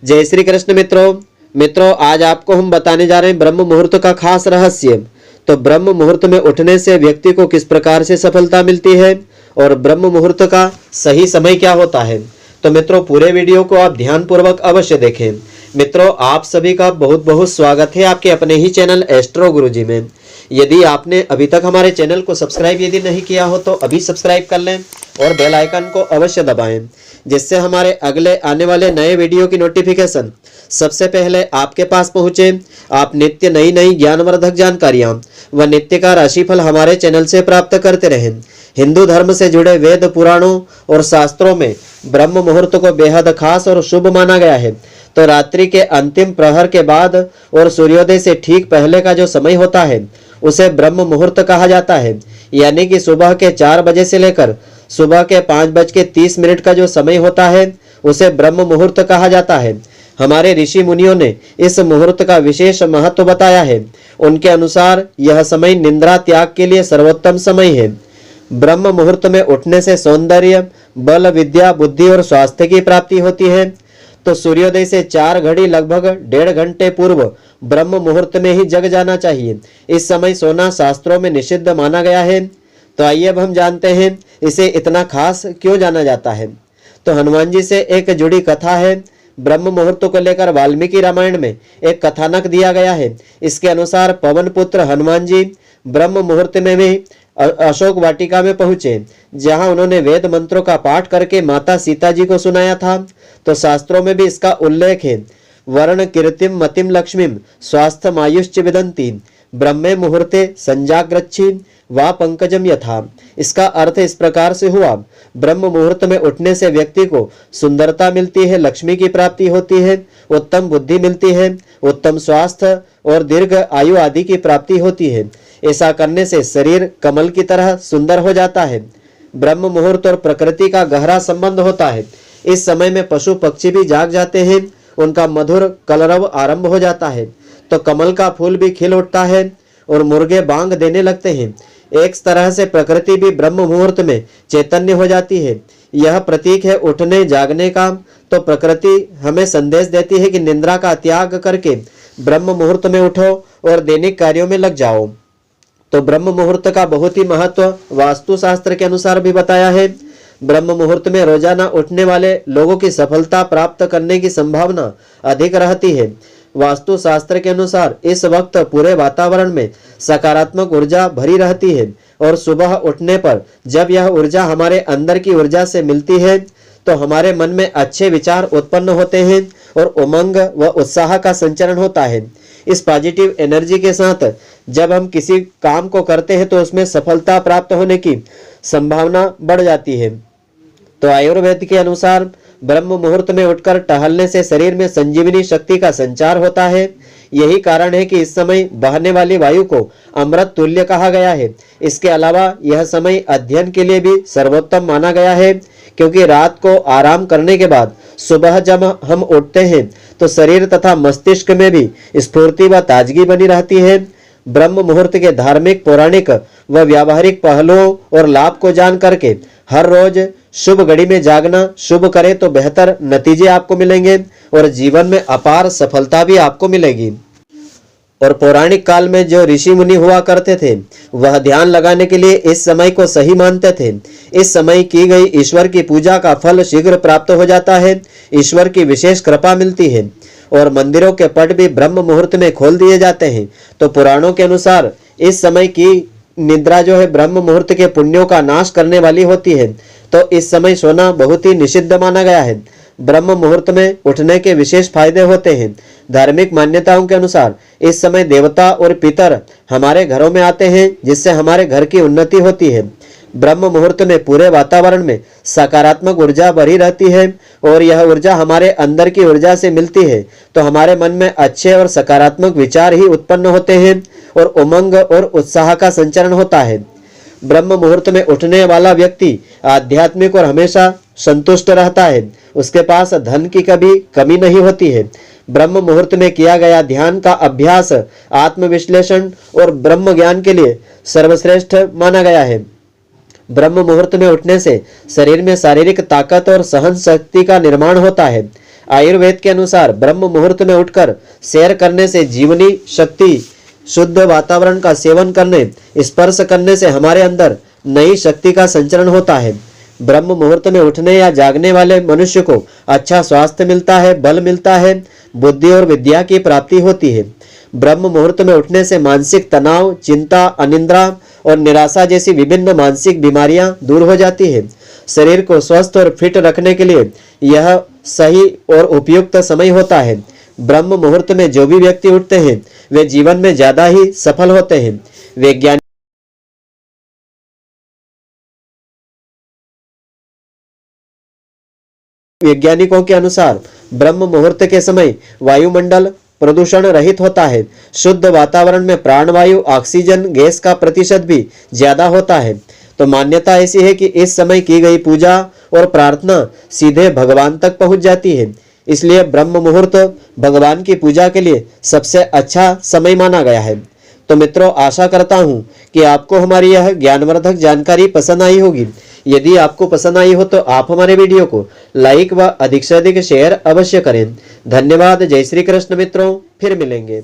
जय श्री कृष्ण मित्रों, आज आपको हम बताने जा रहे हैं ब्रह्म मुहूर्त का खास रहस्य। तो ब्रह्म मुहूर्त में उठने से व्यक्ति को किस प्रकार से सफलता मिलती है और ब्रह्म मुहूर्त का सही समय क्या होता है। तो मित्रों, पूरे वीडियो को आप ध्यानपूर्वक अवश्य देखें। मित्रों, आप सभी का बहुत बहुत स्वागत है आपके अपने ही चैनल एस्ट्रो गुरुजी में। यदि आपने अभी तक हमारे चैनल को सब्सक्राइब यदि नहीं किया हो तो अभी सब्सक्राइब कर लें और बेल आइकन को अवश्य दबाएं, जिससे हमारे अगले आने वाले नए वीडियो की नोटिफिकेशन सबसे पहले आपके पास पहुंचे। आप नित्य नई ज्ञानवर्धक जानकारियां व नित्य का राशिफल हमारे चैनल से प्राप्त करते रहें। हिंदू धर्म से जुड़े वेद पुराणों और शास्त्रों में ब्रह्म मुहूर्त को बेहद खास और शुभ माना गया है। तो रात्रि के अंतिम प्रहर के बाद और सूर्योदय से ठीक पहले का जो समय होता है उसे ब्रह्म मुहूर्त कहा जाता है। यानी कि सुबह के 4 बजे से लेकर सुबह के 5:30 का जो समय होता है उसे ब्रह्म मुहूर्त कहा जाता है। हमारे ऋषि मुनियों ने इस मुहूर्त का विशेष महत्व बताया है। उनके अनुसार यह समय निद्रा त्याग के लिए सर्वोत्तम समय है। ब्रह्म मुहूर्त में उठने से सौंदर्य, बल, विद्या, बुद्धि और स्वास्थ्य की प्राप्ति होती है। तो सूर्योदय से 4 घड़ी लगभग 1.5 घंटे पूर्व ब्रह्म मुहूर्त में ही जग जाना चाहिए। इस समय सोना शास्त्रों में निषिद्ध माना गया है। तो आइए अब हम जानते हैं इसे इतना खास क्यों जाना जाता है। तो हनुमान जी से एक जुड़ी कथा है। ब्रह्म मुहूर्त को लेकर वाल्मीकि रामायण में एक कथानक दिया गया है। इसके अनुसार पवन पुत्र हनुमान जी ब्रह्म मुहूर्त में भी अशोक वाटिका में पहुंचे, जहां उन्होंने वेद मंत्रों का पाठ करके माता सीता जी को सुनाया था। तो शास्त्रों में भी इसका उल्लेख है। वर्ण कीर्तिम मतिम लक्ष्मीम स्वास्थ्य मायुश्च विदंती ब्रह्मे मुहूर्ते संजाग्रच्छी वा पंकजम यथा। इसका अर्थ इस प्रकार से हुआ, ब्रह्म मुहूर्त में उठने से व्यक्ति को सुंदरता मिलती है, लक्ष्मी की प्राप्ति होती है, उत्तम बुद्धि मिलती है, उत्तम स्वास्थ्य और दीर्घ आयु आदि की प्राप्ति होती है। ऐसा करने से शरीर कमल की तरह सुंदर हो जाता है। ब्रह्म मुहूर्त और प्रकृति का गहरा संबंध होता है। इस समय में पशु पक्षी भी जाग जाते हैं, उनका मधुर कलरव आरंभ हो जाता है। तो कमल का फूल भी खिल उठता है और मुर्गे बांग देने लगते हैं। एक तरह से प्रकृति भी ब्रह्म मुहूर्त में चैतन्य हो जाती है। यह प्रतीक है उठने जागने का। तो प्रकृति हमें संदेश देती है कि निद्रा का त्याग करके ब्रह्म मुहूर्त में उठो और दैनिक कार्यों में लग जाओ। तो ब्रह्म मुहूर्त का बहुत ही महत्व वास्तु शास्त्र के अनुसार भी बताया है। ब्रह्म मुहूर्त में रोजाना उठने वाले लोगों की सफलता प्राप्त करने की संभावना अधिक रहती है। वास्तु शास्त्र के अनुसार इस वक्त पूरे वातावरण में सकारात्मक ऊर्जा भरी रहती है और सुबह उठने पर जब यह ऊर्जा हमारे अंदर की ऊर्जा से मिलती है तो हमारे मन में अच्छे विचार उत्पन्न होते हैं और उमंग व उत्साह का संचरण होता है। इस पॉजिटिव एनर्जी के साथ जब हम किसी काम को करते हैं तो उसमें सफलता प्राप्त होने की संभावना बढ़ जाती है। तो आयुर्वेद के अनुसार ब्रह्म मुहूर्त में उठकर टहलने से शरीर में संजीवनी शक्ति का संचार होता है। यही कारण है कि इस समय बहने वाली वायु को अमृत तुल्य कहा गया है। इसके अलावा यह समय अध्ययन के लिए भी सर्वोत्तम माना गया है, क्योंकि रात को आराम करने के बाद सुबह जब हम उठते हैं तो शरीर तथा मस्तिष्क में भी स्फूर्ति व ताजगी बनी रहती है। ब्रह्म मुहूर्त के धार्मिक, पौराणिक व व्यावहारिक पहलुओं और लाभ को जान करके हर रोज शुभ घड़ी में जागना शुभ करे तो बेहतर नतीजे आपको मिलेंगे और जीवन में अपार सफलता भी आपको मिलेगी। और पौराणिक काल में जो ऋषि मुनि हुआ करते थे वह ध्यान लगाने के लिए इस समय को सही मानते थे। इस समय की गई ईश्वर की पूजा का फल शीघ्र प्राप्त हो जाता है। ईश्वर की विशेष कृपा मिलती है और मंदिरों के पट भी ब्रह्म मुहूर्त में खोल दिए जाते हैं। तो पुराणों के अनुसार इस समय की निद्रा जो है ब्रह्म मुहूर्त के पुण्यों का नाश करने वाली होती है। तो इस समय सोना बहुत ही निषिद्ध माना गया है। ब्रह्म मुहूर्त में उठने के विशेष फायदे होते हैं। धार्मिक मान्यताओं के अनुसार इस समय देवता और पितर हमारे घरों में आते हैं, जिससे हमारे घर की उन्नति होती है। ब्रह्म मुहूर्त में पूरे वातावरण में सकारात्मक ऊर्जा भरी रहती है और यह ऊर्जा हमारे अंदर की ऊर्जा से मिलती है। तो हमारे मन में अच्छे और सकारात्मक विचार ही उत्पन्न होते हैं और उमंग और उत्साह का संचरण होता है। ब्रह्म मुहूर्त में उठने वाला व्यक्ति आध्यात्मिक और हमेशा संतुष्ट रहता है। उसके पास धन की कभी कमी नहीं होती है। ब्रह्म मुहूर्त में किया गया ध्यान का अभ्यास आत्मविश्लेषण और ब्रह्म ज्ञान के लिए सर्वश्रेष्ठ माना गया है। ब्रह्म मुहूर्त में उठने से शरीर में शारीरिक ताकत और सहन शक्ति का निर्माण होता है। आयुर्वेद के अनुसार ब्रह्म मुहूर्त में उठकर सैर करने से जीवनी शक्ति, शुद्ध वातावरण का सेवन करने, स्पर्श करने से हमारे अंदर नई शक्ति का संचरण होता है। ब्रह्म मुहूर्त में उठने या जागने वाले मनुष्य को अच्छा स्वास्थ्य मिलता है, बल मिलता है, बुद्धि और विद्या की प्राप्ति होती है। ब्रह्म मुहूर्त में उठने से मानसिक तनाव, चिंता, अनिद्रा और निराशा जैसी विभिन्न मानसिक बीमारियां दूर हो जाती है। शरीर को स्वस्थ और फिट रखने के लिए यह सही और उपयुक्त समय होता है। ब्रह्म मुहूर्त में जो भी व्यक्ति उठते हैं वे जीवन में ज्यादा ही सफल होते हैं। वैज्ञानिकों के अनुसार ब्रह्म मुहूर्त के समय वायुमंडल प्रदूषण रहित होता है। शुद्ध वातावरण में प्राणवायु, ऑक्सीजन गैस का प्रतिशत भी ज्यादा होता है। तो मान्यता ऐसी है कि इस समय की गई पूजा और प्रार्थना सीधे भगवान तक पहुंच जाती है। इसलिए ब्रह्म मुहूर्त भगवान की पूजा के लिए सबसे अच्छा समय माना गया है। तो मित्रों, आशा करता हूं कि आपको हमारी यह ज्ञानवर्धक जानकारी पसंद आई होगी। यदि आपको पसंद आई हो तो आप हमारे वीडियो को लाइक व अधिक से अधिक शेयर अवश्य करें। धन्यवाद। जय श्री कृष्ण मित्रों, फिर मिलेंगे।